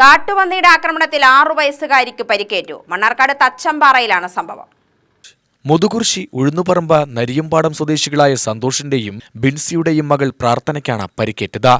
കാട്ടുപന്നിയുടെ ആക്രമണത്തിൽ 6 വയസ്സുകാരിക്ക് പരിക്കേറ്റു. മണ്ണാർക്കാട് തച്ചമ്പാറയിലാണ് സംഭവം. മുതുകുർശി ഉഴുന്നുപറമ്പ് നരിയമ്പാടം സ്വദേശികളായ സന്തോഷിന്റെയും ബിൻസിയുടെയും മകൾ പ്രാർത്ഥനയ്ക്കാണ് പരിക്കേറ്റത്.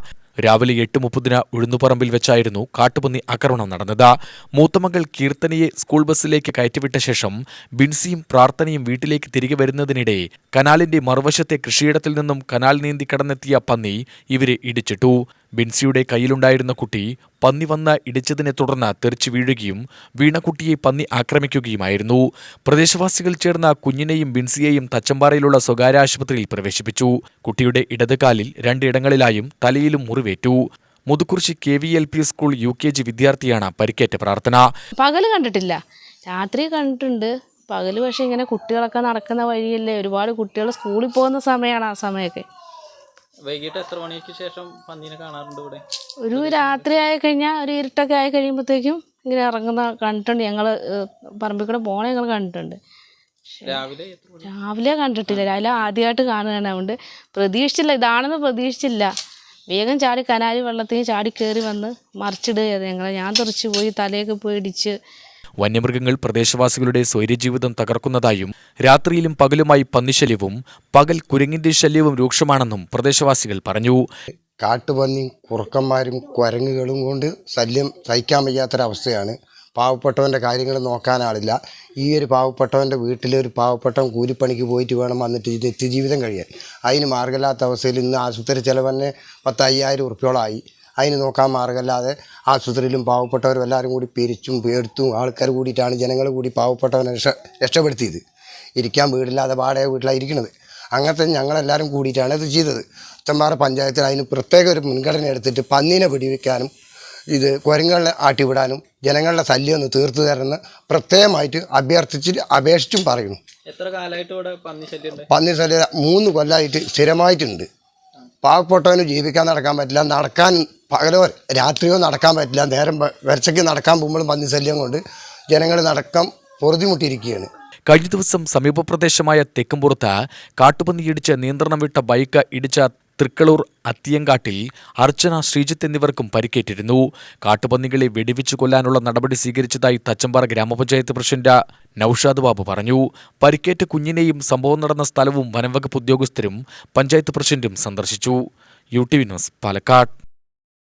രാവിലെ 8:30 ഉഴുന്നുപറമ്പിൽ വെച്ചായിരുന്നു കാട്ടുപന്നി ആക്രമണം നടന്നത്. മൂത്തമകൾ കീർത്തനയെ സ്കൂൾ ബസ്സിലേക്ക് കയറ്റിവിട്ട ശേഷം ബിൻസിയും പ്രാർത്ഥനയും വീട്ടിലേക്ക് തിരികെ വരുന്നതിനിടെ കനാലിന്റെ മറുവശത്തെ കൃഷിയിടത്തിൽ നിന്നും കനാൽ നീന്തി കടന്നെത്തിയ പന്നി ഇവരെ ഇടിച്ചിട്ടു. ബിൻസിയുടെ കയ്യിലുണ്ടായിരുന്ന കുട്ടി പന്നി വന്ന് ഇടിച്ചതിനെ തുടർന്ന് തെറിച്ചു വീഴുകയും വീണ കുട്ടിയെ പന്നി ആക്രമിക്കുകയുമായിരുന്നു. പ്രദേശവാസികൾ ചേർന്ന കുഞ്ഞിനെയും ബിൻസിയെയും തച്ചമ്പാറയിലുള്ള സ്വകാര്യ ആശുപത്രിയിൽ പ്രവേശിപ്പിച്ചു. കുട്ടിയുടെ ഇടതുകാലിൽ 2 ഇടങ്ങളിലായും തലയിലും മുറിവേറ്റു. മുതുകുർശി KVLP സ്കൂൾ UKG വിദ്യാർത്ഥിയാണ് പരിക്കേറ്റ പ്രാർത്ഥന. പകല് കണ്ടിട്ടില്ല, രാത്രി കണ്ടിട്ടുണ്ട്. പകല് പക്ഷേ ഇങ്ങനെ കുട്ടികളൊക്കെ നടക്കുന്ന വഴിയല്ലേ, ഒരുപാട് കുട്ടികൾ സ്കൂളിൽ പോകുന്ന സമയമാണ്. ആ സമയമൊക്കെ വൈകിട്ട് എത്ര മണിക്ക് ശേഷം പന്നീനെ കാണാറുണ്ട് ഇവിടെ? ഒരു രാത്രി ആയി കഴിഞ്ഞാൽ, ഒരു ഇരുട്ടൊക്കെ ആയി കഴിയുമ്പോഴത്തേക്കും ഇങ്ങനെ ഇറങ്ങുന്ന കണ്ടിട്ടുണ്ട്. ഞങ്ങൾ പറമ്പിൽ കൂടെ പോണ ഞങ്ങൾ കണ്ടിട്ടുണ്ട്. രാവിലെ കണ്ടിട്ടില്ല, രാവിലെ ആദ്യമായിട്ട് കാണുകയാണ്. അതുകൊണ്ട് പ്രതീക്ഷിച്ചില്ല, ഇതാണെന്ന് പ്രതീക്ഷിച്ചില്ല. വേഗം ചാടി കനാലി വെള്ളത്തിൽ ചാടി കയറി വന്ന് മറിച്ചിടുകയായിരുന്നു. ഞാൻ തെറിച്ച് പോയി, തലയൊക്കെ പോയി ഇടിച്ച്. വന്യമൃഗങ്ങൾ പ്രദേശവാസികളുടെ സ്വൈര്യജീവിതം തകർക്കുന്നതായും രാത്രിയിലും പകലുമായി പന്നിശല്യവും പകൽ കുരങ്ങിന്റെ ശല്യവും രൂക്ഷമാണെന്നും പ്രദേശവാസികൾ പറഞ്ഞു. കാട്ടുപന്നി, കുറുക്കന്മാരും കുരങ്ങുകളും കൊണ്ട് ശല്യം സഹിക്കാൻ വയ്യാത്തൊരവസ്ഥയാണ്. പാവപ്പെട്ടവൻ്റെ കാര്യങ്ങൾ നോക്കാനാളില്ല. ഈ ഒരു പാവപ്പെട്ടവൻ്റെ വീട്ടിലൊരു പാവപ്പെട്ടവൻ കൂലിപ്പണിക്ക് പോയിട്ട് വേണം വന്നിട്ട് നിത്യജീവിതം കഴിയാൻ. അതിന് മാർഗ്ഗമില്ലാത്ത അവസ്ഥയിൽ ഇന്ന് ആശുപത്രി ചിലവന്നെ 10,000 ഉറുപ്പ്യോളമായി. അതിന് നോക്കാൻ മാർഗ്ഗമില്ലാതെ ആശുപത്രിയിലും പാവപ്പെട്ടവരും എല്ലാവരും കൂടി പിരിച്ചും പേടുത്തും ആൾക്കാർ കൂടിയിട്ടാണ് ജനങ്ങൾ കൂടി പാവപ്പെട്ടവനെ രക്ഷപ്പെടുത്തിയത്. ഇരിക്കാൻ വീടില്ലാതെ വാടക വീട്ടിലാണ് ഇരിക്കുന്നത്. അങ്ങനത്തെ ഞങ്ങളെല്ലാവരും കൂടിയിട്ടാണ് ഇത് ചെയ്തത്. തച്ചമ്പാറ പഞ്ചായത്തിൽ അതിന് പ്രത്യേക ഒരു മുൻഗണന എടുത്തിട്ട് പന്നീനെ വെടിവെക്കാനും ഇത് കുരങ്ങുകളെ ആട്ടിവിടാനും ജനങ്ങളുടെ ശല്യം ഒന്ന് തീർത്തു തരുന്ന പ്രത്യേകമായിട്ട് അപേക്ഷിച്ചും പറയുന്നു. എത്ര കാലമായിട്ട് ഇവിടെ പന്നി ശല്യം 3 കൊല്ലമായിട്ട് സ്ഥിരമായിട്ടുണ്ട്. പാവപ്പെട്ടവന് ജീവിക്കാൻ നടക്കാൻ പറ്റില്ല, നടക്കാൻ പകലോ രാത്രിയോ നടക്കാൻ പറ്റില്ല. നേരം വെച്ചയ്ക്ക് നടക്കാൻ പോകുമ്പോഴും പന്നി ശല്യം കൊണ്ട് ജനങ്ങൾ നടക്കാൻ പൊറുതിമുട്ടിയിരിക്കുകയാണ്. കഴിഞ്ഞ ദിവസം സമീപ പ്രദേശമായ തെക്കുംപുറത്ത് കാട്ടുപന്നിയിടിച്ച് നിയന്ത്രണം വിട്ട ബൈക്ക് ഇടിച്ച തൃക്കളൂർ അത്തിയങ്കാട്ടിൽ അർച്ചന, ശ്രീജിത്ത് എന്നിവർക്കും പരിക്കേറ്റിരുന്നു. കാട്ടുപന്നികളെ വെടിവെച്ചു കൊല്ലാനുള്ള നടപടി സ്വീകരിച്ചതായി തച്ചമ്പാറ ഗ്രാമപഞ്ചായത്ത് പ്രസിഡന്റ് നൌഷാദ് ബാബു പറഞ്ഞു. പരിക്കേറ്റ കുഞ്ഞിനെയും സംഭവം നടന്ന സ്ഥലവും വനംവകുപ്പ് ഉദ്യോഗസ്ഥരും പഞ്ചായത്ത് പ്രസിഡന്റും സന്ദർശിച്ചു. UTV news, Palakkad.